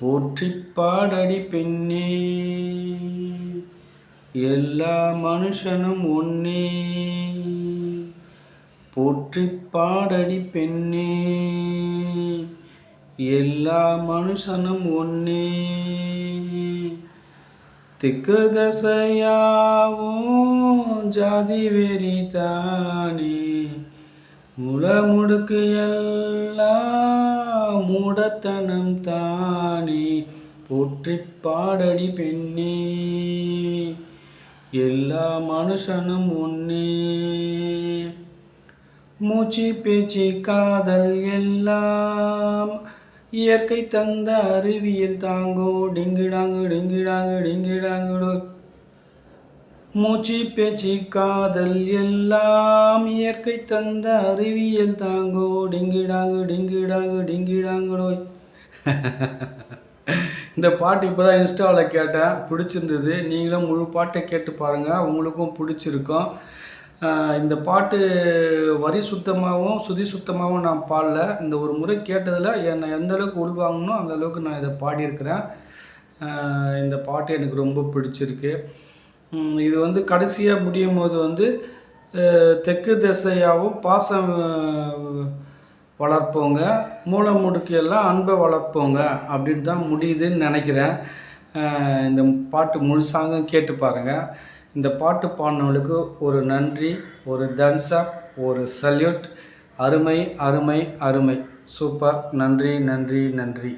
போற்றிப் பாடடி பெண்ணே, எல்லா மனுஷனும் ஒன்னே. போற்றிப் பாடடி பெண்ணே, எல்லா மனுஷனும் ஒன்னே. திக்கு தசையாவும் ஜாதி வெறிதானே, முழுக்கு எல்லாம் மூடத்தனம் தானே. போற்றிப் பாடடி பெண்ணே, எல்லா மனுஷனும் ஒன்னே. மூச்சு பேச்சு காதல் எல்லாம் இயற்கை தந்த அறிவியல் தாங்கோ. டிங்கிடாங்கு டிங்கிடாங்கு டிங்கிடாங்குடோ. மூச்சு பேச்சு காதல் எல்லாம் இயற்கை தந்த அறிவியல் தாங்கோ. டிங்கிடாங்கு டிங்கிடாங்கு டிங்கிடாங்குடோய். இந்த பாட்டு இப்போ தான் இன்ஸ்டாவில் கேட்டேன், பிடிச்சிருந்தது. நீங்களும் முழு பாட்டை கேட்டு பாருங்கள், உங்களுக்கும் பிடிச்சிருக்கும். இந்த பாட்டு வரி சுத்தமாகவும் சுதி சுத்தமாகவும் நான் பாடல. இந்த ஒரு முறை கேட்டதில் என்னை எந்த அளவுக்கு உள்வாங்கணும் அந்த அளவுக்கு நான் இதை பாடியிருக்கிறேன். இந்த பாட்டு எனக்கு ரொம்ப பிடிச்சிருக்கு. இது வந்து கடைசியாக முடியும் போது தெற்கு திசையாகவும் பாசம் வளர்ப்போங்க, மூளை முடுக்கு எல்லாம் அன்பை வளர்ப்போங்க அப்படின்னு தான் முடியுதுன்னு நினைக்கிறேன். இந்த பாட்டு முழுசாங்க கேட்டு பாருங்கள். இந்த பாட்டு பாடினவங்களுக்கு ஒரு நன்றி, ஒரு தம்ஸ் அப், ஒரு சல்யூட். அருமை அருமை அருமை, சூப்பர். நன்றி நன்றி நன்றி.